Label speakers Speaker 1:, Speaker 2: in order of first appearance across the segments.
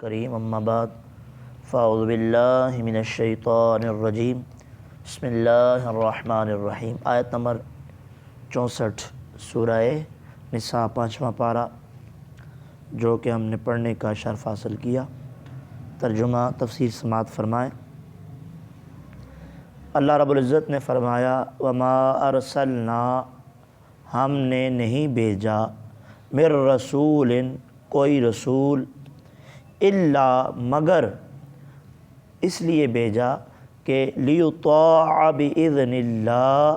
Speaker 1: کریم اما بعد فاعوذ باللہ من الشیطان الرجیم بسم اللہ الرحمن الرحیم۔ آیت نمبر 64 سورہ نساء 5واں پارہ، جو کہ ہم نے پڑھنے کا شرف حاصل کیا۔ ترجمہ تفسیر سماعت فرمائیں۔ اللہ رب العزت نے فرمایا وما ارسلنا، ہم نے نہیں بھیجا من رسول، کوئی رسول، الا مگر اس لیے بھیجا کہ لیطاع باذن اللہ،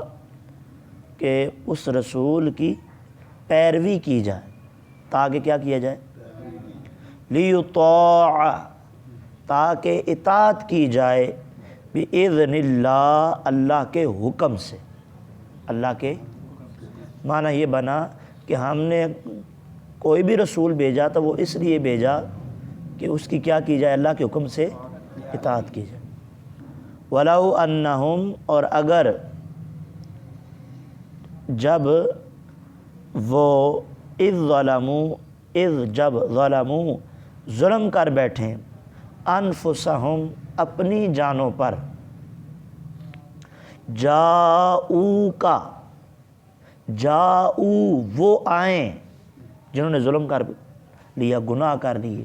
Speaker 1: کہ اس رسول کی پیروی کی جائے، تاکہ کیا کیا جائے؟ لیطاع، تاکہ اطاعت کی جائے، باذن اللہ، اللہ کے حکم سے۔ اللہ کے معنی یہ بنا کہ ہم نے کوئی بھی رسول بھیجا تو وہ اس لیے بھیجا کہ اس کی کیا کی جائے؟ اللہ کے حکم سے اطاعت کی جائے۔ وَلَوْ أَنَّهُمْ، اور اگر جب وہ جب ظلموا ظلم کر بیٹھیں، انفسہم، اپنی جانوں پر، جاؤکا، وہ آئیں، جنہوں نے ظلم کر لیا، گناہ کر لیے،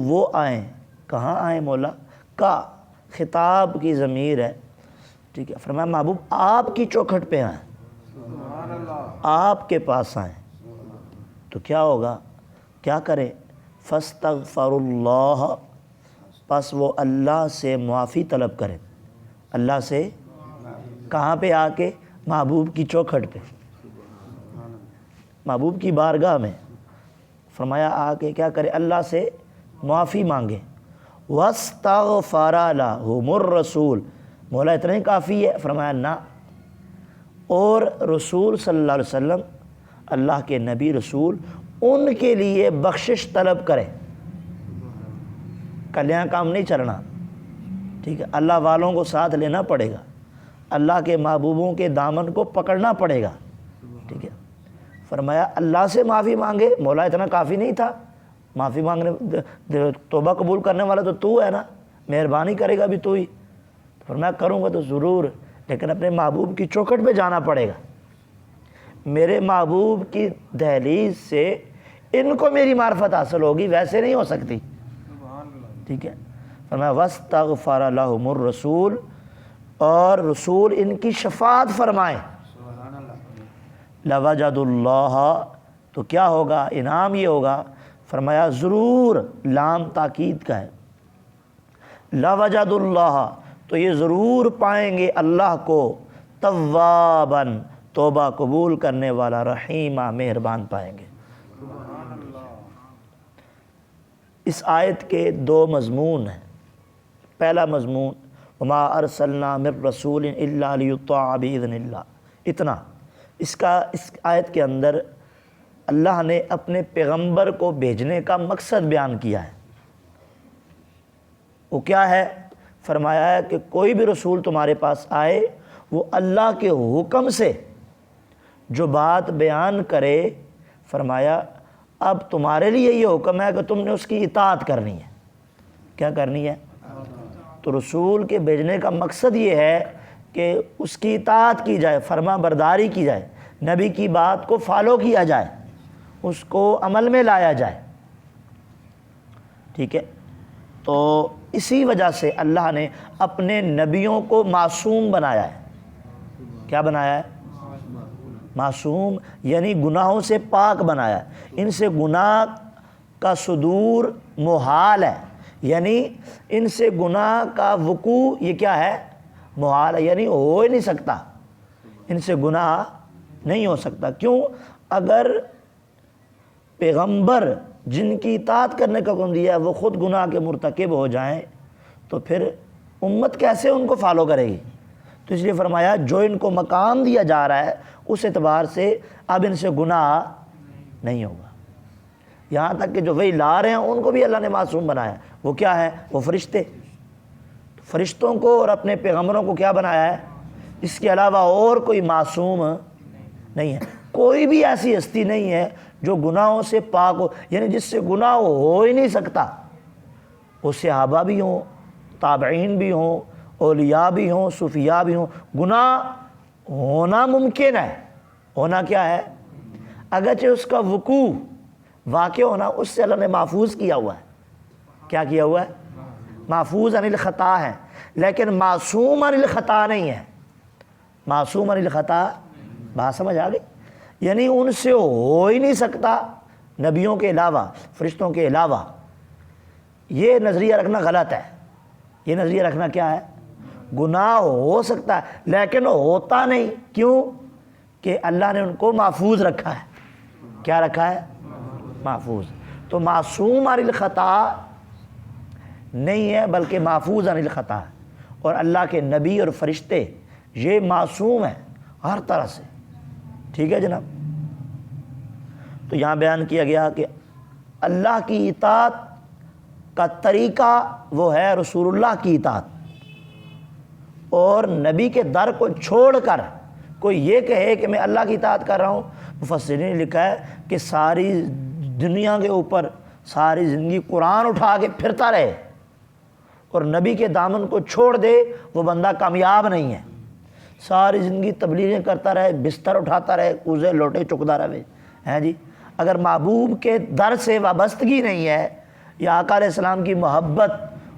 Speaker 1: وہ آئیں، کہاں آئیں مولا؟ کا خطاب کی ضمیر ہے، ٹھیک ہے۔ فرمایا محبوب آپ کی چوکھٹ پہ آئیں، آپ کے پاس آئیں، تو کیا ہوگا؟ کیا کریں؟ فاستغفر اللہ، پس وہ اللہ سے معافی طلب کریں۔ اللہ سے کہاں پہ؟ آ کے محبوب کی چوکھٹ پہ، محبوب کی بارگاہ میں۔ فرمایا آ کے کیا کرے؟ اللہ سے معافی مانگے۔ واستغفر لهم الرسول، مولا اتنا ہی کافی ہے؟ فرمایا نہ، اور رسول صلی اللہ علیہ وسلم، اللہ کے نبی رسول، ان کے لیے بخشش طلب کرے۔ کلیاں کام نہیں چلنا، ٹھیک ہے۔ اللہ والوں کو ساتھ لینا پڑے گا، اللہ کے محبوبوں کے دامن کو پکڑنا پڑے گا، ٹھیک ہے۔ فرمایا اللہ سے معافی مانگے، مولا اتنا کافی نہیں تھا؟ معافی مانگنے، توبہ قبول کرنے والا تو ہے نا، مہربانی کرے گا بھی تو ہی۔ فرمایا کروں گا تو ضرور، لیکن اپنے محبوب کی چوکھٹ پہ جانا پڑے گا، میرے محبوب کی دہلیز سے ان کو میری معرفت حاصل ہوگی، ویسے نہیں ہو سکتی، ٹھیک ہے۔ فرمایا واستغفر لهم الرسول، اور رسول ان کی شفاعت فرمائے، لوجد اللہ، تو کیا ہوگا؟ انعام یہ ہوگا، فرمایا ضرور، لام تاکید کا ہے، لوجد اللہ، تو یہ ضرور پائیں گے اللہ کو، توابا، توبہ قبول کرنے والا، رحیمہ، مہربان پائیں گے۔ اس آیت کے دو مضمون ہیں۔ پہلا مضمون وما ارسلنا من رسول الا لیطاع باذن اللہ، اتنا اس آیت کے اندر اللہ نے اپنے پیغمبر کو بھیجنے کا مقصد بیان کیا ہے۔ وہ کیا ہے؟ فرمایا ہے کہ کوئی بھی رسول تمہارے پاس آئے، وہ اللہ کے حکم سے جو بات بیان کرے، فرمایا اب تمہارے لیے یہ حکم ہے کہ تم نے اس کی اطاعت کرنی ہے۔ کیا کرنی ہے؟ تو رسول کے بھیجنے کا مقصد یہ ہے کہ اس کی اطاعت کی جائے، فرما برداری کی جائے، نبی کی بات کو فالو کیا جائے، اس کو عمل میں لایا جائے، ٹھیک ہے۔ تو اسی وجہ سے اللہ نے اپنے نبیوں کو معصوم بنایا ہے۔ کیا بنایا ہے؟ معصوم، یعنی گناہوں سے پاک بنایا ہے۔ ان سے گناہ کا صدور محال ہے، یعنی ان سے گناہ کا وقوع یہ کیا ہے؟ محال ہے، یعنی ہو ہی نہیں سکتا، ان سے گناہ نہیں ہو سکتا۔ کیوں؟ اگر پیغمبر جن کی اطاعت کرنے کا حکم دیا ہے وہ خود گناہ کے مرتکب ہو جائیں تو پھر امت کیسے ان کو فالو کرے گی؟ تو اس لیے فرمایا جو ان کو مقام دیا جا رہا ہے اس اعتبار سے اب ان سے گناہ نہیں ہوگا۔ یہاں تک کہ جو وہی لا رہے ہیں ان کو بھی اللہ نے معصوم بنایا۔ وہ کیا ہے؟ وہ فرشتے۔ فرشتوں کو اور اپنے پیغمبروں کو کیا بنایا ہے؟ اس کے علاوہ اور کوئی معصوم نہیں ہے۔ کوئی بھی ایسی ہستی نہیں ہے جو گناہوں سے پاک ہو، یعنی جس سے گناہ ہو ہی نہیں سکتا، وہ صحابہ بھی ہوں، تابعین بھی ہوں، اولیاء بھی ہوں، صوفیاء بھی ہوں، گناہ ہونا ممکن ہے۔ ہونا کیا ہے؟ اگرچہ اس کا وقوع واقع ہونا اس سے اللہ نے محفوظ کیا ہوا ہے۔ کیا کیا ہوا ہے؟ محفوظ عن الخطا ہے، لیکن معصوم عن الخطا نہیں ہے۔ معصوم عن الخطا، بات سمجھ آ گئی؟ یعنی ان سے ہو ہی نہیں سکتا، نبیوں کے علاوہ، فرشتوں کے علاوہ۔ یہ نظریہ رکھنا غلط ہے۔ یہ نظریہ رکھنا کیا ہے؟ گناہ ہو سکتا ہے لیکن ہوتا نہیں۔ کیوں؟ کہ اللہ نے ان کو محفوظ رکھا ہے۔ کیا رکھا ہے؟ محفوظ۔ تو معصوم عن الخطا نہیں ہے بلکہ محفوظ عن الخطا ہے۔ اور اللہ کے نبی اور فرشتے یہ معصوم ہیں ہر طرح سے۔ ٹھیک ہے جناب؟ تو یہاں بیان کیا گیا کہ اللہ کی اطاعت کا طریقہ وہ ہے رسول اللہ کی اطاعت، اور نبی کے در کو چھوڑ کر کوئی یہ کہے کہ میں اللہ کی اطاعت کر رہا ہوں، مفسرین نے لکھا ہے کہ ساری دنیا کے اوپر ساری زندگی قرآن اٹھا کے پھرتا رہے اور نبی کے دامن کو چھوڑ دے، وہ بندہ کامیاب نہیں ہے۔ ساری زندگی تبلیغیں کرتا رہے، بستر اٹھاتا رہے، کوزے لوٹے چکتا رہے، ہیں جی، اگر محبوب کے در سے وابستگی نہیں ہے یا آقا علیہ السلام کی محبت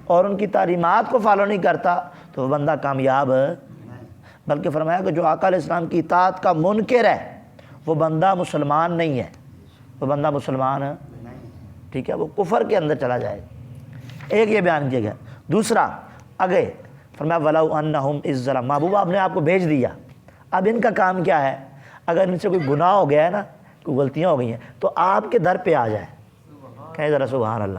Speaker 1: اور ان کی تعلیمات کو فالو نہیں کرتا تو وہ بندہ کامیاب ہے۔ بلکہ فرمایا کہ جو آقا علیہ السلام کی اطاعت کا منکر ہے وہ بندہ مسلمان نہیں ہے، وہ بندہ مسلمان ہے، ٹھیک ہے، وہ کفر کے اندر چلا جائے گا۔ ایک یہ بیان کیا گیا۔ دوسرا آگے فرمایا وَلَوْ أَنَّهُمْ إِذْ ظَلَمُوا، محبوب آپ نے آپ کو بھیج دیا، اب ان کا کام کیا ہے؟ اگر ان سے کوئی گناہ ہو گیا ہے نا، کوئی غلطیاں ہو گئی ہیں تو آپ کے در پہ آ جائے۔ کہیں ذرا سبحان اللہ۔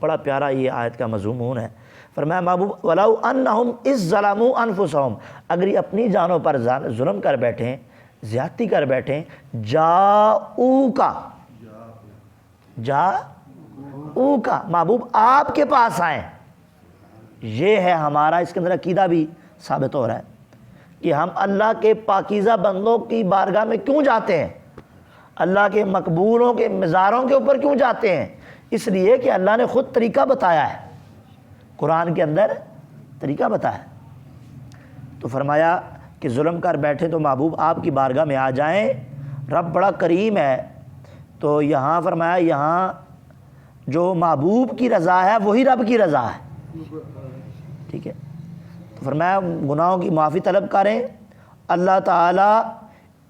Speaker 1: بڑا پیارا یہ آیت کا مضمون ہے۔ فرمایا محبوب وَلَوْ أَنَّهُمْ إِذْ ظَلَمُوا أَنفُسَهُمْ، اگر یہ اپنی جانوں پر ظلم کر بیٹھیں، زیادتی کر بیٹھیں، جاؤکا، جاؤکا، محبوب آپ کے پاس آئیں۔ یہ ہے ہمارا اس کے اندر عقیدہ بھی ثابت ہو رہا ہے کہ ہم اللہ کے پاکیزہ بندوں کی بارگاہ میں کیوں جاتے ہیں، اللہ کے مقبولوں کے مزاروں کے اوپر کیوں جاتے ہیں؟ اس لیے کہ اللہ نے خود طریقہ بتایا ہے، قرآن کے اندر طریقہ بتایا ہے۔ تو فرمایا کہ ظلم کر بیٹھے تو محبوب آپ کی بارگاہ میں آ جائیں، رب بڑا کریم ہے۔ تو یہاں فرمایا یہاں جو محبوب کی رضا ہے وہی رب کی رضا ہے، ٹھیک ہے۔ تو فرمایا گناہوں کی معافی طلب کریں، اللہ تعالیٰ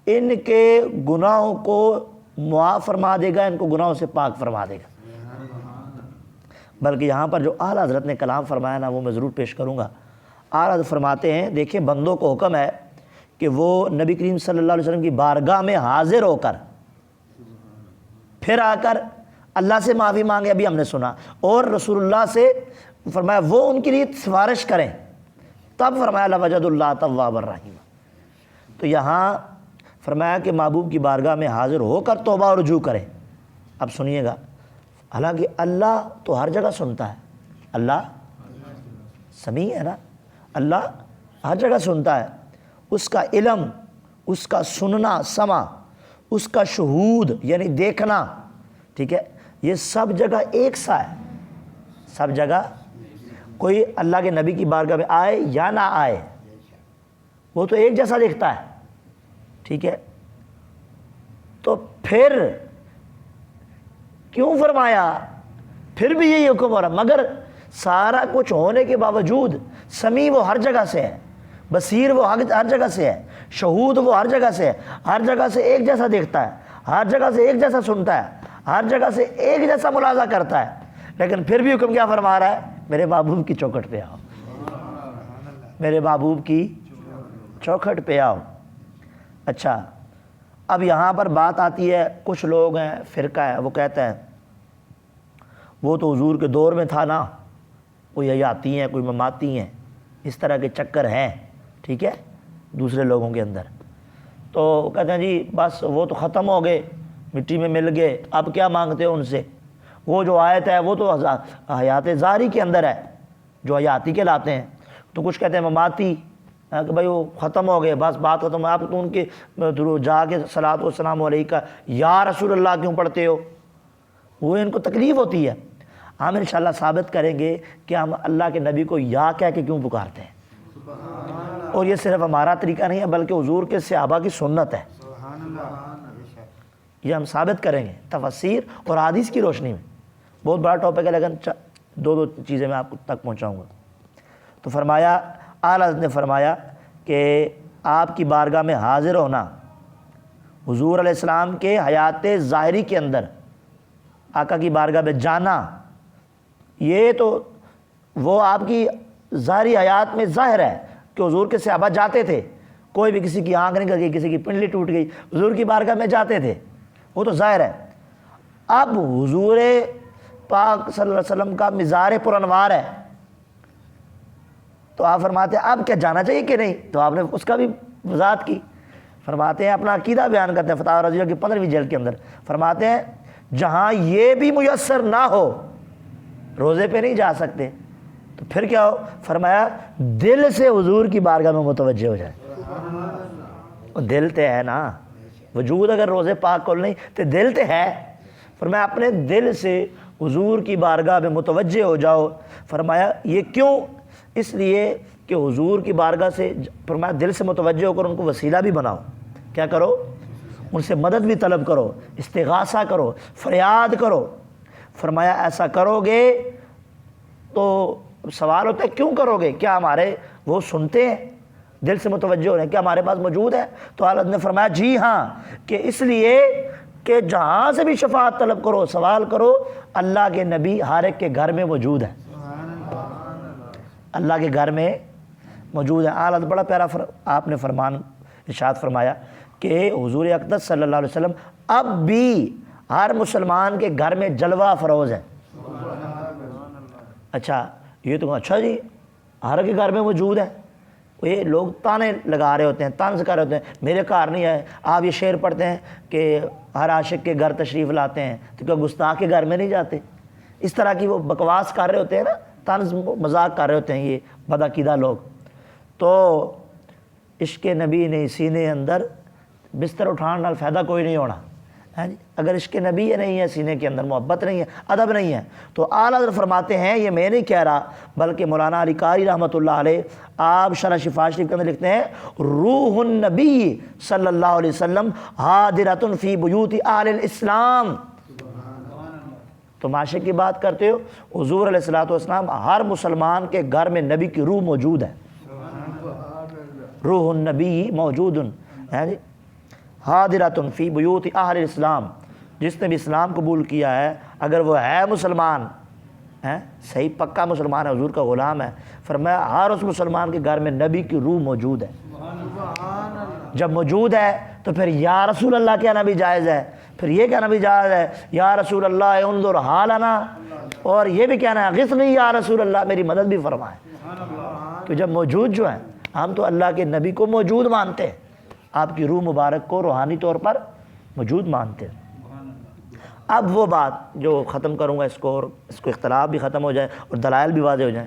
Speaker 1: ان کے گناہوں کو معاف فرما دے گا، ان کو گناہوں سے پاک فرما دے گا۔ بلکہ یہاں پر جو اعلیٰ حضرت نے کلام فرمایا نا وہ میں ضرور پیش کروں گا۔ اعلیٰ حضرت فرماتے ہیں دیکھیں بندوں کو حکم ہے کہ وہ نبی کریم صلی اللہ علیہ وسلم کی بارگاہ میں حاضر ہو کر پھر آ کر اللہ سے معافی مانگے، ابھی ہم نے سنا، اور رسول اللہ سے فرمایا وہ ان کے لیے سفارش کریں، تب فرمایا لوجد اللہ تواب الرحیم۔ تو یہاں فرمایا کہ محبوب کی بارگاہ میں حاضر ہو کر توبہ اور رجوع کریں۔ اب سنیے گا، حالانکہ اللہ تو ہر جگہ سنتا ہے، اللہ سمیع ہے نا، اللہ ہر جگہ سنتا ہے، اس کا علم، اس کا سننا، سمع، اس کا شہود یعنی دیکھنا، ٹھیک ہے، یہ سب جگہ ایک سا ہے، سب جگہ۔ کوئی اللہ کے نبی کی بارگاہ میں آئے یا نہ آئے وہ تو ایک جیسا دیکھتا ہے، ٹھیک ہے۔ تو پھر کیوں فرمایا پھر بھی یہی حکم ہو رہا، مگر سارا کچھ ہونے کے باوجود سمیع وہ ہر جگہ سے ہے، بصیر وہ ہر جگہ سے ہے، شہود وہ ہر جگہ سے ہے، ہر جگہ سے ایک جیسا دیکھتا ہے، ہر جگہ سے ایک جیسا سنتا ہے، ہر جگہ سے ایک جیسا ملاحظہ کرتا ہے، لیکن پھر بھی حکم کیا فرما رہا ہے؟ میرے محبوب کی چوکھٹ پہ آؤ، میرے محبوب کی چوکھٹ پہ آؤ۔ اچھا، اب یہاں پر بات آتی ہے، کچھ لوگ ہیں، فرقہ ہے، وہ کہتا ہے وہ تو حضور کے دور میں تھا نا، کوئی حیاتی ہیں، کوئی مماتی ہیں، اس طرح کے چکر ہیں، ٹھیک ہے، دوسرے لوگوں کے اندر۔ تو کہتے ہیں جی بس وہ تو ختم ہو گئے، مٹی میں مل گئے، اب کیا مانگتے ہو ان سے؟ وہ جو آیت ہے وہ تو حیات ظاہری کے اندر ہے، جو حیاتی کے لاتے ہیں۔ تو کچھ کہتے ہیں مماتی، کہ بھائی وہ ختم ہو گئے بس بات ختم، آپ تو ان کے جا کے صلاۃ والسلام علیکہ یا رسول اللہ کیوں پڑھتے ہو، وہ ان کو تکلیف ہوتی ہے۔ ہم انشاءاللہ ثابت کریں گے کہ ہم اللہ کے نبی کو یا کہہ کے کیوں پکارتے ہیں، اور یہ صرف ہمارا طریقہ نہیں ہے بلکہ حضور کے صحابہ کی سنت ہے، یہ ہم ثابت کریں گے تفسیر اور حدیث کی روشنی میں۔ بہت بڑا ٹاپک ہے لیکن دو چیزیں میں آپ تک پہنچاؤں گا۔ تو فرمایا، اعلیٰ حضرت نے فرمایا کہ آپ کی بارگاہ میں حاضر ہونا، حضور علیہ السلام کے حیات ظاہری کے اندر آقا کی بارگاہ میں جانا، یہ تو وہ آپ کی ظاہری حیات میں ظاہر ہے کہ حضور کے صحابہ جاتے تھے، کوئی بھی کسی کی آنکھ نکل گئی، کسی کی پنڈلی ٹوٹ گئی، حضور کی بارگاہ میں جاتے تھے، وہ تو ظاہر ہے۔ اب حضور پاک صلی اللہ علیہ وسلم کا مزار پر انوار ہے، تو آپ فرماتے ہیں اب کیا جانا چاہیے کہ نہیں، تو آپ نے اس کا بھی وضاحت کی۔ فرماتے ہیں اپنا عقیدہ بیان کرتے ہیں فتاوی رضیہ کی 15ویں جلد کے اندر، فرماتے ہیں جہاں یہ بھی میسر نہ ہو روزے پہ نہیں جا سکتے تو پھر کیا ہو، فرمایا دل سے حضور کی بارگاہ میں متوجہ ہو جائے۔ دل تے ہے نا، وجود اگر روزے پاک کول نہیں تو دل تے ہے، فرمایا اپنے دل سے حضور کی بارگاہ میں متوجہ ہو جاؤ۔ فرمایا یہ کیوں، اس لیے کہ حضور کی بارگاہ سے، فرمایا دل سے متوجہ ہو کر ان کو وسیلہ بھی بناؤ، کیا کرو، ان سے مدد بھی طلب کرو، استغاثہ کرو، فریاد کرو۔ فرمایا ایسا کرو گے تو سوال ہوتا ہے کیوں کرو گے، کیا ہمارے وہ سنتے ہیں، دل سے متوجہ ہو رہے ہیں، کیا ہمارے پاس موجود ہے؟ تو حضرت نے فرمایا جی ہاں، کہ اس لیے کہ جہاں سے بھی شفاعت طلب کرو، سوال کرو، اللہ کے نبی ہر ایک کے گھر میں موجود ہے، اللہ کے گھر میں موجود ہے۔ اعلیٰ بڑا پیارا آپ نے فرمان ارشاد فرمایا کہ حضور اقدس صلی اللہ علیہ وسلم اب بھی ہر مسلمان کے گھر میں جلوہ فروز ہے۔ اچھا یہ تو اچھا جی ہر کے گھر میں موجود ہے، یہ لوگ تانے لگا رہے ہوتے ہیں، طنز کر رہے ہوتے ہیں میرے گھر نہیں ہے۔ آپ یہ شعر پڑھتے ہیں کہ ہر عاشق کے گھر تشریف لاتے ہیں، تو کیا گستاخ کے گھر میں نہیں جاتے؟ اس طرح کی وہ بکواس کر رہے ہوتے ہیں نا، طنز مذاق کر رہے ہوتے ہیں یہ بدعقیدہ لوگ۔ تو عشق نبی نے سینے اندر بستر اٹھان نال فائدہ کوئی نہیں ہونا ہے جی، اگر عشق نبی نہیں ہے سینے کے اندر، محبت نہیں ہے، ادب نہیں ہے۔ تو اعلیٰ حضرت فرماتے ہیں، یہ میں نہیں کہہ رہا بلکہ مولانا علی قاری رحمۃ اللہ علیہ آپ شرح شفا شریف کے اندر لکھتے ہیں روح النبی صلی اللہ علیہ وسلم حاضرۃ فی بیوت اہل الاسلام۔ تو معاشرے کی بات کرتے ہو، حضور علیہ الصلوۃ والسلام ہر مسلمان کے گھر میں نبی کی روح موجود ہے، روح النبی موجود ہے جی، حاضرۃ فی بیوت اہل الاسلام۔ جس نے بھی اسلام قبول کیا ہے اگر وہ ہے مسلمان ہے، صحیح پکا مسلمان ہے، حضور کا غلام ہے، فرمایا ہر اس مسلمان کے گھر میں نبی کی روح موجود ہے۔ جب موجود ہے تو پھر یا رسول اللہ کہنا بھی جائز ہے، پھر یہ کہنا بھی جائز ہے یا رسول اللہ انظر حالنا، اور یہ بھی کہنا ہے غثنی یا رسول اللہ میری مدد بھی فرمائے۔ تو جب موجود جو ہے، ہم تو اللہ کے نبی کو موجود مانتے ہیں، آپ کی روح مبارک کو روحانی طور پر موجود مانتے ہیں۔ اب وہ بات جو ختم کروں گا اس کو، اور اس کو اختلاف بھی ختم ہو جائے اور دلائل بھی واضح ہو جائیں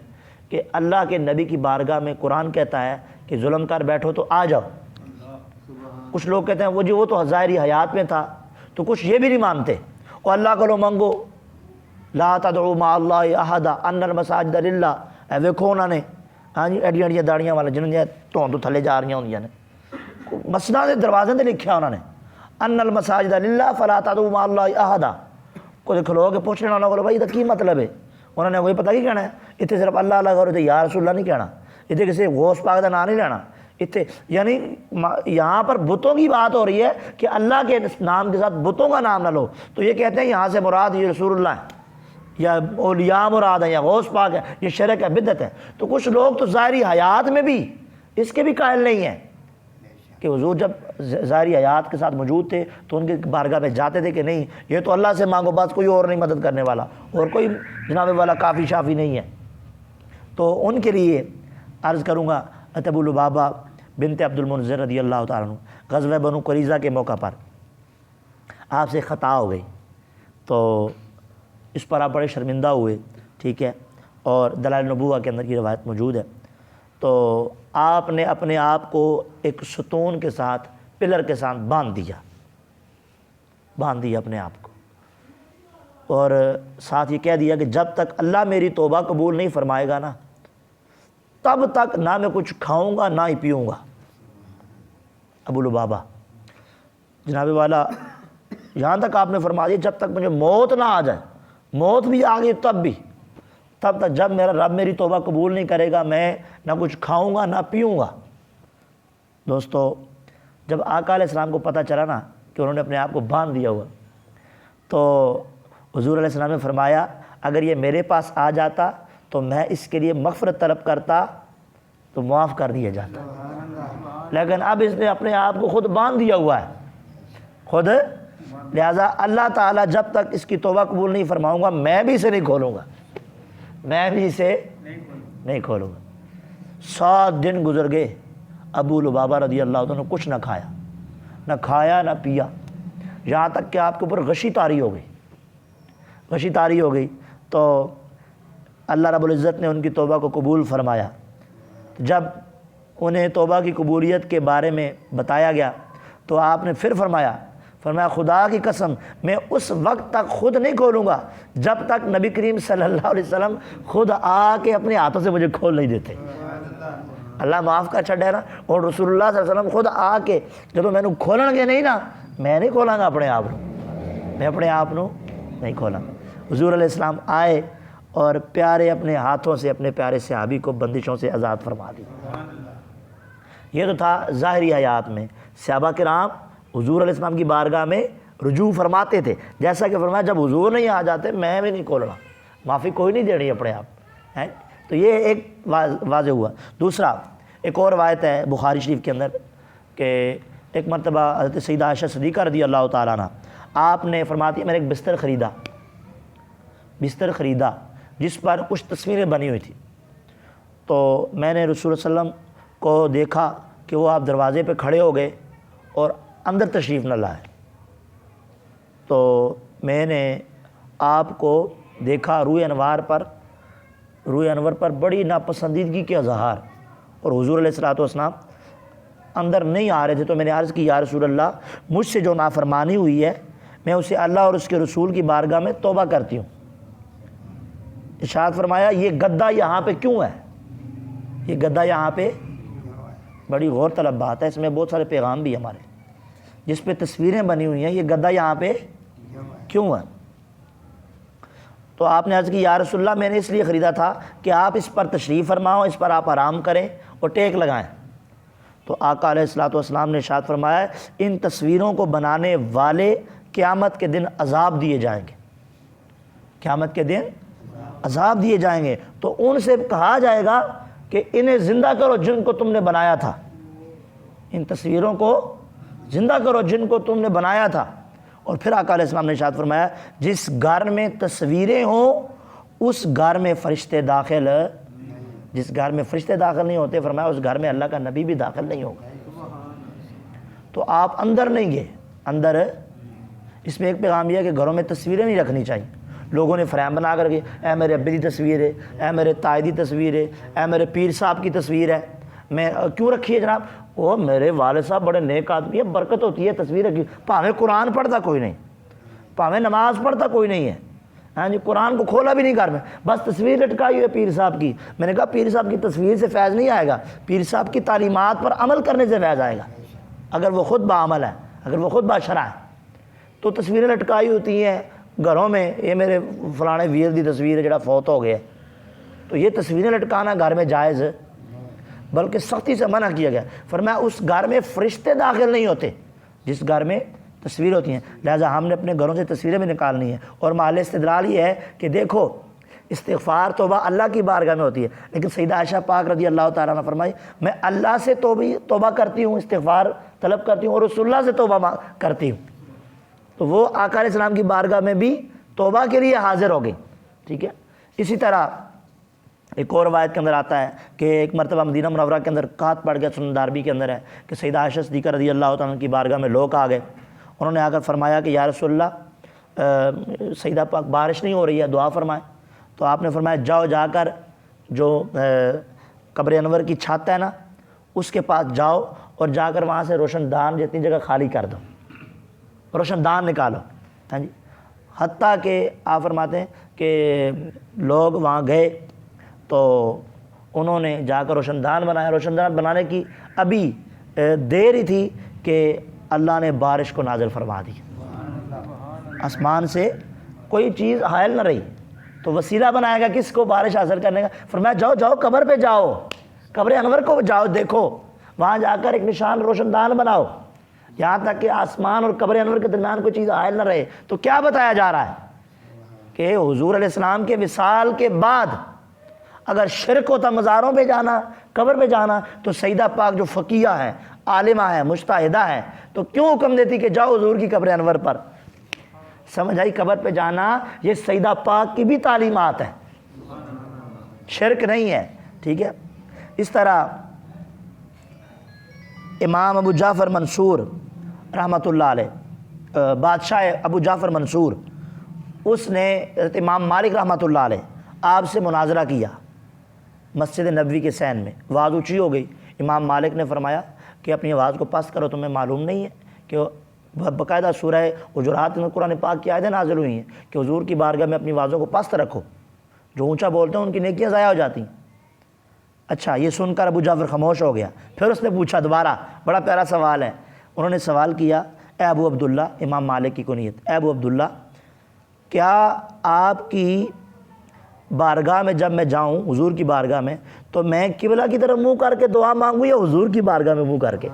Speaker 1: کہ اللہ کے نبی کی بارگاہ میں قرآن کہتا ہے کہ ظلم کر بیٹھو تو آ جاؤ۔ کچھ لوگ کہتے ہیں وہ جی وہ تو ظاہری حیات میں تھا، تو کچھ یہ بھی نہیں مانتے، اور اللہ کو لو منگو لا تدعو مع اللہ احدا ان المساجد للہ، اے ویکھو انہوں نے ہاں جی ایڈیاں ایڈیاں داڑیاں والا جنہوں نے تو تھلے جا رہی ہوندیاں نے، مسجداں دے دروازے تے لکھیا انہوں نے ان المساجد للہ فلا تدعو مع اللہ احدا۔ کوئی کھلو کے پوچھ لینا انہوں کو بھائی یہ کی مطلب ہے، انہوں نے وہی پتہ کی کہنا ہے، اتنے صرف اللہ اللہ کرو تو یا رسول اللہ نہیں کہنا، اتنے کسی غوث پاک کا نام نہیں لینا اتنے، یعنی یہاں پر بتوں کی بات ہو رہی ہے کہ اللہ کے نام کے ساتھ بتوں کا نام نہ لو، تو یہ کہتے ہیں یہاں سے مراد یہ رسول اللہ ہے یا اولیاء مراد ہے یا غوث پاک ہے، یہ شرک ہے، بدعت ہے۔ تو کچھ لوگ تو ظاہری حیات میں بھی اس کے بھی قائل نہیں ہیں کہ حضور جب ظاہری حیات کے ساتھ موجود تھے تو ان کے بارگاہ میں جاتے تھے کہ نہیں، یہ تو اللہ سے مانگو بس، کوئی اور نہیں مدد کرنے والا، اور کوئی جناب والا کافی شافی نہیں ہے۔ تو ان کے لیے عرض کروں گا، ابو لبابہ بنت عبد المنذر رضی اللہ تعالیٰ عنہ غزوہ بنو قریظہ کے موقع پر آپ سے خطا ہو گئی، تو اس پر آپ بڑے شرمندہ ہوئے، ٹھیک ہے، اور دلائل نبوہ کے اندر کی روایت موجود ہے۔ تو آپ نے اپنے آپ کو ایک ستون کے ساتھ، پلر کے ساتھ باندھ دیا اپنے آپ کو، اور ساتھ یہ کہہ دیا کہ جب تک اللہ میری توبہ قبول نہیں فرمائے گا نا، تب تک نہ میں کچھ کھاؤں گا نہ ہی پیوں گا۔ ابو لبابہ جناب والا، یہاں تک آپ نے فرما دیا جب تک مجھے موت نہ آ جائے، موت بھی آ گئی تب تک جب میرا رب میری توبہ قبول نہیں کرے گا، میں نہ کچھ کھاؤں گا نہ پیوں گا۔ دوستو، جب آقا علیہ السلام کو پتہ چلا نا کہ انہوں نے اپنے آپ کو باندھ دیا ہوا، تو حضور علیہ السلام نے فرمایا اگر یہ میرے پاس آ جاتا تو میں اس کے لیے مغفرت طلب کرتا تو معاف کر دیا جاتا، لیکن اب اس نے اپنے آپ کو خود باندھ دیا ہوا ہے خود، لہذا اللہ تعالیٰ جب تک اس کی توبہ قبول نہیں فرماؤں گا میں بھی اسے نہیں کھولوں گا، میں بھی اسے نہیں کھولوں گا۔ 7 دن گزر گئے، ابو لبابہ رضی اللہ عنہ نے کچھ نہ کھایا نہ پیا، یہاں تک کہ آپ کے اوپر غشی طاری ہو گئی تو اللہ رب العزت نے ان کی توبہ کو قبول فرمایا۔ جب انہیں توبہ کی قبولیت کے بارے میں بتایا گیا تو آپ نے پھر فرمایا خدا کی قسم میں اس وقت تک خود نہیں کھولوں گا جب تک نبی کریم صلی اللہ علیہ وسلم خود آ کے اپنے ہاتھوں سے مجھے کھول نہیں دیتے۔ اللہ معاف کا اچھا ڈہرا، اور رسول اللہ صلی اللہ علیہ وسلم خود آ کے جب میں نے کھولن گے نہیں نا، میں نہیں کھولاں گا اپنے آپ، میں اپنے آپ نہیں کھولاں۔ حضور علیہ السلام آئے اور پیارے اپنے ہاتھوں سے اپنے پیارے صحابی کو بندشوں سے آزاد فرما دی۔ یہ تو تھا ظاہری حیات میں، صحابہ کرام حضور علیہ السلام کی بارگاہ میں رجوع فرماتے تھے، جیسا کہ فرمایا جب حضور نہیں آ جاتے میں بھی نہیں کھولنا، معافی کوئی نہیں دینی اپنے آپ ہے۔ تو یہ ایک واضح ہوا۔ دوسرا ایک اور روایت ہے بخاری شریف کے اندر کہ ایک مرتبہ حضرت سیدہ عائشہ صدیقہ رضی اللہ تعالیٰ عنہ آپ نے فرماتی میں نے ایک بستر خریدا جس پر کچھ تصویریں بنی ہوئی تھیں، تو میں نے رسول اللہ صلی اللہ علیہ وسلم کو دیکھا کہ وہ آپ دروازے پہ کھڑے ہو گئے اور اندر تشریف نہ لائے، تو میں نے آپ کو دیکھا روئے انور پر بڑی ناپسندیدگی کے اظہار، اور حضور علیہ الصلوۃ والسلام اندر نہیں آ رہے تھے، تو میں نے عرض کی یا رسول اللہ مجھ سے جو نافرمانی ہوئی ہے میں اسے اللہ اور اس کے رسول کی بارگاہ میں توبہ کرتی ہوں۔ ارشاد فرمایا یہ گدہ یہاں پہ کیوں ہے؟ یہ گدہ یہاں پہ بڑی غور طلب بات ہے، اس میں بہت سارے پیغام بھی ہمارے، جس پہ تصویریں بنی ہوئی ہیں، یہ گدہ یہاں پہ کیوں ہے؟ تو آپ نے عرض کی یا رسول اللہ میں نے اس لیے خریدا تھا کہ آپ اس پر تشریف فرماؤ، اس پر آپ آرام کریں اور ٹیک لگائیں۔ تو آقا علیہ الصلوۃ والسلام نے ارشاد فرمایا ان تصویروں کو بنانے والے قیامت کے دن عذاب دیے جائیں گے، قیامت کے دن عذاب دیے جائیں گے، تو ان سے کہا جائے گا کہ انہیں زندہ کرو جن کو تم نے بنایا تھا، ان تصویروں کو زندہ کرو جن کو تم نے بنایا تھا۔ اور پھر آقا علیہ السلام نے ارشاد فرمایا جس گھر میں تصویریں ہوں اس گھر میں فرشتے داخل، جس گھر میں فرشتے داخل نہیں ہوتے فرمایا اس گھر میں اللہ کا نبی بھی داخل نہیں ہوگا۔ تو آپ اندر نہیں گئے، اندر اس میں ایک پیغام یہ ہے کہ گھروں میں تصویریں نہیں رکھنی چاہیے۔ لوگوں نے فریم بنا کر کے اے میرے ابے کی تصویر ہے، اے میرے تائے کی تصویر ہے، اے میرے پیر صاحب کی تصویر ہے، میں کیوں رکھی ہے جناب؟ وہ میرے والد صاحب بڑے نیک آدمی ہے، برکت ہوتی ہے تصویر رکھی، پاویں قرآن پڑھتا کوئی نہیں، پاویں نماز پڑھتا کوئی نہیں ہے، ہاں جی قرآن کو کھولا بھی نہیں گھر میں، بس تصویر لٹکائی ہوئی ہے پیر صاحب کی۔ میں نے کہا پیر صاحب کی تصویر سے فیض نہیں آئے گا، پیر صاحب کی تعلیمات پر عمل کرنے سے فیض آئے گا، اگر وہ خود باعمل ہے، اگر وہ خود باشرع ہے۔ تو تصویریں لٹکائی ہوتی ہیں گھروں میں، یہ میرے فلانے ویر دی تصویر ہے جڑا فوت ہو گیا، تو یہ تصویریں لٹکانا گھر میں جائز، بلکہ سختی سے منع کیا گیا۔ فرمایا اس گھر میں فرشتے داخل نہیں ہوتے جس گھر میں تصویر ہوتی ہیں، لہٰذا ہم نے اپنے گھروں سے تصویریں بھی نکالنی ہیں۔ اور محل استدلال یہ ہے کہ دیکھو استغفار توبہ اللہ کی بارگاہ میں ہوتی ہے، لیکن سیدہ عائشہ پاک رضی اللہ تعالیٰ عنہ فرمائی میں اللہ سے توبہ کرتی ہوں، استغفار طلب کرتی ہوں، اور رسول اللہ سے توبہ کرتی ہوں۔ تو وہ آقا علیہ السلام کی بارگاہ میں بھی توبہ کے لیے حاضر ہو گئی، ٹھیک ہے۔ اسی طرح ایک اور روایت کے اندر آتا ہے کہ ایک مرتبہ مدینہ منورہ کے اندر قحط پڑ گیا، سنن دارمی کے اندر ہے کہ سیدہ عائشہ صدیقہ رضی اللہ تعالیٰ عنہ کی بارگاہ میں لوگ آ گئے، انہوں نے آ کر فرمایا کہ یا رسول اللہ سیدہ پاک بارش نہیں ہو رہی ہے، دعا فرمائیں۔ تو آپ نے فرمایا جاؤ جا کر جو قبر انور کی چھت ہے نا اس کے پاس جاؤ اور جا کر وہاں سے روشن دان جتنی جگہ خالی کر دو، روشن دان نکالو، ہاں جی۔ حتیٰ کہ آپ فرماتے ہیں کہ لوگ وہاں گئے تو انہوں نے جا کر روشن دان بنایا، روشن دان بنانے کی ابھی دیر ہی تھی کہ اللہ نے بارش کو نازل فرما دی، آسمان سے کوئی چیز حائل نہ رہی، تو وسیلہ بنائے گا کس کو بارش حاصل کرنے کا؟ فرمایا جاؤ جاؤ قبر پہ جاؤ، قبر انور کو جاؤ، دیکھو وہاں جا کر ایک نشان روشن دان بناؤ، یہاں تک کہ آسمان اور قبر انور کے درمیان کوئی چیز حائل نہ رہے۔ تو کیا بتایا جا رہا ہے کہ حضور علیہ السلام کے وصال کے بعد اگر شرک ہوتا مزاروں پہ جانا، قبر پہ جانا، تو سیدہ پاک جو فقیہ ہے، عالمہ ہے، مجتہدہ ہے، تو کیوں حکم دیتی کہ جاؤ حضور کی قبر انور پر؟ سمجھ آئی؟ قبر پہ جانا یہ سیدہ پاک کی بھی تعلیمات ہے، شرک نہیں ہے، ٹھیک ہے۔ اس طرح امام ابو جعفر منصور رحمۃ اللہ علیہ، بادشاہ ابو جعفر منصور، اس نے حضرت امام مالک رحمۃ اللہ علیہ آپ سے مناظرہ کیا مسجد نبوی کے صحن میں، آواز اونچی ہو گئی۔ امام مالک نے فرمایا کہ اپنی آواز کو پست کرو، تمہیں معلوم نہیں ہے کہ باقاعدہ سورہ حجرات میں قرآن پاک کی آیتیں نازل ہوئی ہیں کہ حضور کی بارگاہ میں اپنی آوازوں کو پست رکھو، جو اونچا بولتے ہیں ان کی نیکیاں ضائع ہو جاتی ہیں۔ اچھا، یہ سن کر ابو جعفر خاموش ہو گیا۔ پھر اس نے پوچھا دوبارہ، بڑا پیارا سوال ہے، انہوں نے سوال کیا، اے ابو عبداللہ، امام مالک کی کنیت، اے ابو عبداللہ، کیا آپ کی بارگاہ میں جب میں جاؤں حضور کی بارگاہ میں تو میں قبلہ کی طرف منہ کر کے دعا مانگوں یا حضور کی بارگاہ میں منہ کر کے؟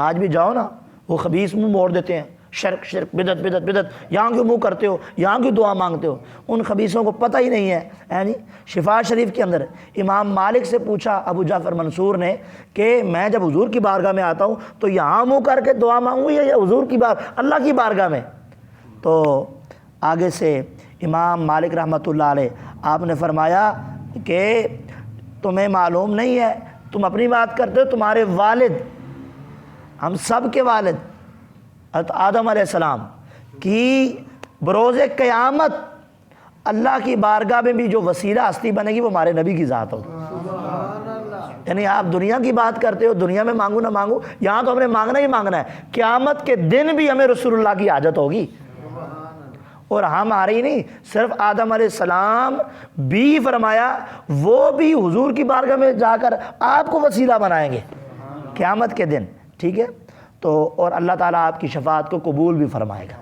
Speaker 1: آج بھی جاؤ نا، وہ خبیث منہ موڑ دیتے ہیں، شرک شرک، بدعت بدعت بدعت، یہاں کیوں منہ کرتے ہو، یہاں کیوں دعا مانگتے ہو؟ ان خبیثوں کو پتہ ہی نہیں ہے جی۔ شفا شریف کے اندر امام مالک سے پوچھا ابو جعفر منصور نے کہ میں جب حضور کی بارگاہ میں آتا ہوں تو یہاں منہ کر کے دعا مانگوں یا حضور کی اللہ کی بارگاہ میں؟ تو آگے سے امام مالک رحمۃ اللہ علیہ آپ نے فرمایا کہ تمہیں معلوم نہیں ہے، تم اپنی بات کرتے ہو، تمہارے والد، ہم سب کے والد حضرت آدم علیہ السلام کی بروز قیامت اللہ کی بارگاہ میں بھی جو وسیلہ ہستی بنے گی وہ ہمارے نبی کی ذات ہوگی۔ یعنی آپ دنیا کی بات کرتے ہو، دنیا میں مانگو نہ مانگو، یہاں تو ہم نے مانگنا ہی مانگنا ہے، قیامت کے دن بھی ہمیں رسول اللہ کی حاجت ہوگی۔ اور ہماری نہیں، صرف آدم علیہ السلام بھی فرمایا وہ بھی حضور کی بارگاہ میں جا کر آپ کو وسیلہ بنائیں گے قیامت کے دن، ٹھیک ہے۔ تو اور اللہ تعالیٰ آپ کی شفاعت کو قبول بھی فرمائے گا۔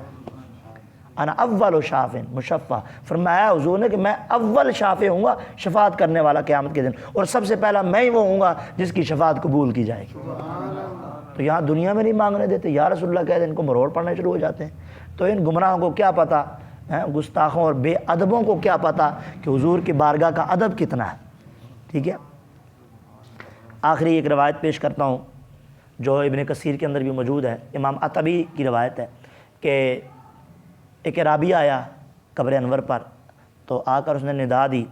Speaker 1: انا اول شافع مشفع، فرمایا حضور نے کہ میں اول شافع ہوں گا، شفاعت کرنے والا قیامت کے دن، اور سب سے پہلا میں ہی وہ ہوں گا جس کی شفاعت قبول کی جائے گی۔ تو یہاں دنیا میں نہیں مانگنے دیتے، یا رسول اللہ کہہ دیں، ان کو مروڑ پڑنے شروع ہو جاتے ہیں۔ تو ان گمراہوں کو کیا پتہ، گستاخوں اور بے ادبوں کو کیا پتہ کہ حضور کی بارگاہ کا ادب کتنا ہے، ٹھیک ہے۔ آخری ایک روایت پیش کرتا ہوں جو ابن کثیر کے اندر بھی موجود ہے، امام عتبی کی روایت ہے کہ ایک اعرابی آیا قبر انور پر، تو آ کر اس نے ندا دی،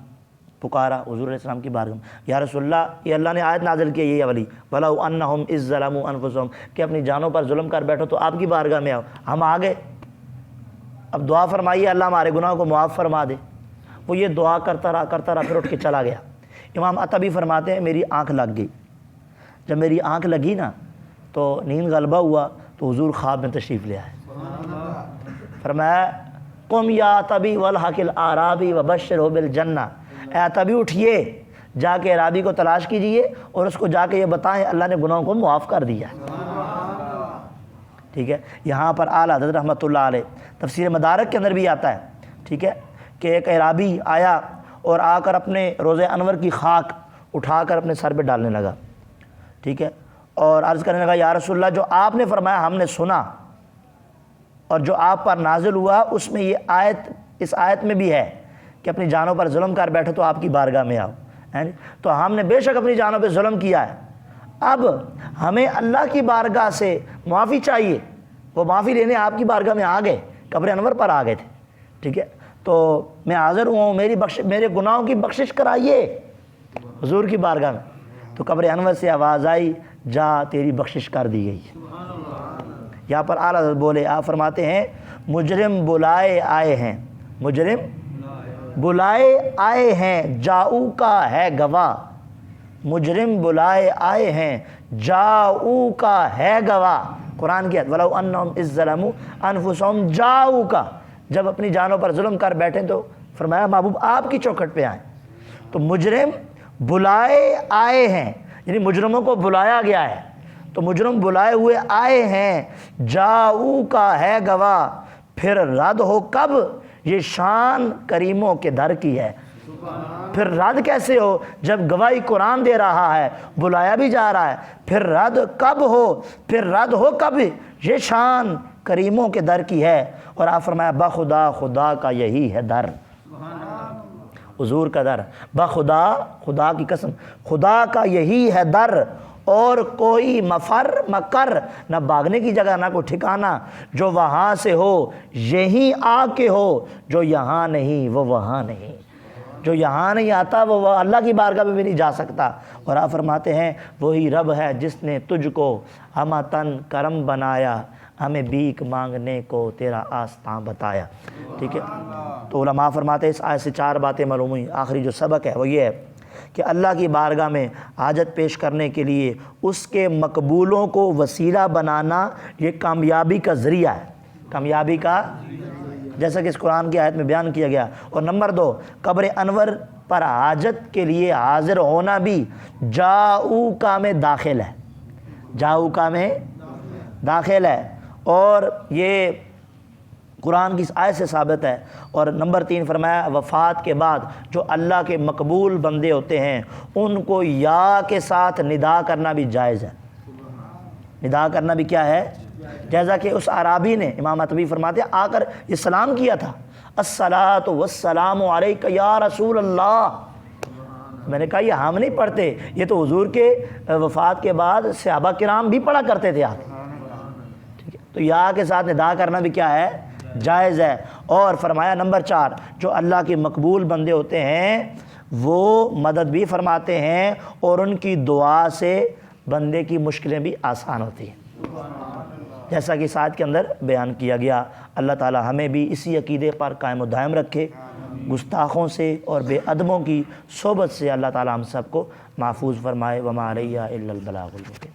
Speaker 1: پکارا حضور علیہ السلام کی بارگاہ میں، یا رسول اللہ، یہ اللہ نے آیت نازل کی ہے یہ والی، وَلَوْ أَنَّهُمْ إِذْ ظَلَمُوا أَنفُسَهُمْ، کہ اپنی جانوں پر ظلم کر بیٹھو تو آپ کی بارگاہ میں آؤ، ہم آ گئے، اب دعا فرمائیے اللہ ہمارے گناہوں کو معاف فرما دے۔ وہ یہ دعا کرتا رہا پھر اٹھ کے چلا گیا۔ امام عتبی فرماتے ہیں میری آنکھ لگ گئی، جب میری آنکھ لگی نا تو نیند غلبہ ہوا تو حضور خواب میں تشریف لے آئے، فرمایا قم یا عتبی والحق الاعرابی وبشرہ بالجنہ، اے عتبی اٹھئے، جا کے اعرابی کو تلاش کیجئے اور اس کو جا کے یہ بتائیں اللہ نے گناہوں کو معاف کر دیا، ٹھیک ہے۔ یہاں پر اعلیٰ حضرت رحمۃ اللہ علیہ تفسیر مدارک کے اندر بھی آتا ہے، ٹھیک ہے، کہ ایک اعرابی آیا اور آ کر اپنے روضہ انور کی خاک اٹھا کر اپنے سر پہ ڈالنے لگا، ٹھیک ہے، اور عرض کرنے لگا یا رسول اللہ جو آپ نے فرمایا ہم نے سنا، اور جو آپ پر نازل ہوا اس میں یہ آیت، اس آیت میں بھی ہے کہ اپنی جانوں پر ظلم کر بیٹھے تو آپ کی بارگاہ میں آؤ، تو ہم نے بے شک اپنی جانوں پہ ظلم کیا ہے، اب ہمیں اللہ کی بارگاہ سے معافی چاہیے۔ وہ معافی لینے آپ کی بارگاہ میں آ گئے، قبر انور پر آ گئے تھے، ٹھیک ہے، تو میں حاضر ہوں، میرے گناہوں کی بخشش کرائیے حضور کی بارگاہ میں۔ تو قبر انور سے آواز آئی جا تیری بخشش کر دی گئی۔ یہاں پر اعلیٰ حضرت بولے، آپ فرماتے ہیں مجرم بلائے آئے ہیں، مجرم بلائے آئے ہیں، جاؤ کا ہے گواہ، مجرم بلائے آئے ہیں جاؤ کا ہے گواہ، قرآن کی آیت وَلَوْ أَنَّهُمْ إِذ ظَّلَمُوا أَنفُسَهُمْ جاؤ کا، جب اپنی جانوں پر ظلم کر بیٹھیں تو فرمایا محبوب آپ کی چوکھٹ پہ آئیں۔ تو مجرم بلائے آئے ہیں، یعنی مجرموں کو بلایا گیا ہے، تو مجرم بلائے ہوئے آئے ہیں، جاؤ کا ہے گواہ، پھر رد ہو کب، یہ شان کریموں کے در کی ہے۔ پھر رد کیسے ہو جب گواہی قرآن دے رہا ہے، بلایا بھی جا رہا ہے، پھر رد کب ہو، پھر رد ہو کب، یہ شان کریموں کے در کی ہے۔ اور آپ فرمایا بخدا خدا کا یہی ہے در، حضور کا در، بخدا خدا کی قسم خدا کا یہی ہے در، اور کوئی مفر مکر، نہ بھاگنے کی جگہ نہ کوئی ٹھکانہ، جو وہاں سے ہو یہیں آ کے ہو، جو یہاں نہیں وہ وہاں نہیں، جو یہاں نہیں آتا وہ اللہ کی بارگاہ میں بھی نہیں جا سکتا۔ اور آپ فرماتے ہیں وہی رب ہے جس نے تجھ کو ہمتن کرم بنایا، ہمیں بھیک مانگنے کو تیرا آستاں بتایا۔ ٹھیک ہے، تو علماء فرماتے ہیں اس آیت سے 4 باتیں معلوم ہوئیں۔ آخری جو سبق ہے وہ یہ ہے کہ اللہ کی بارگاہ میں حاجت پیش کرنے کے لیے اس کے مقبولوں کو وسیلہ بنانا یہ کامیابی کا ذریعہ ہے، کامیابی کا، جیسا کہ اس قرآن کی آیت میں بیان کیا گیا۔ اور نمبر 2، قبر انور پر حاجت کے لیے حاضر ہونا بھی جاؤ کا میں داخل ہے، جاؤ کا میں داخل ہے، اور یہ قرآن کی اس آیت سے ثابت ہے۔ اور نمبر 3 فرمایا وفات کے بعد جو اللہ کے مقبول بندے ہوتے ہیں ان کو یا کے ساتھ ندا کرنا بھی جائز ہے، ندا کرنا بھی کیا ہے، جیسا کہ اس اعرابی نے، امام اتبی فرماتے ہیں آ کر یہ سلام کیا تھا، الصلاۃ والسلام علیک یا رسول اللہ۔ میں نے کہا یہ ہم نہیں پڑھتے، یہ تو حضور کے وفات کے بعد صحابہ کرام بھی پڑھا کرتے تھے آپ، ٹھیک ہے، تو یا کے ساتھ ندا کرنا بھی کیا ہے، جائز ہے۔ اور فرمایا نمبر 4، جو اللہ کے مقبول بندے ہوتے ہیں وہ مدد بھی فرماتے ہیں، اور ان کی دعا سے بندے کی مشکلیں بھی آسان ہوتی ہیں، جیسا کہ اس آیت کے اندر بیان کیا گیا۔ اللہ تعالی ہمیں بھی اسی عقیدے پر قائم و دائم رکھے، گستاخوں سے اور بے ادبوں کی صحبت سے اللہ تعالی ہم سب کو محفوظ فرمائے۔ وما علیہ الا البلاغ المبین۔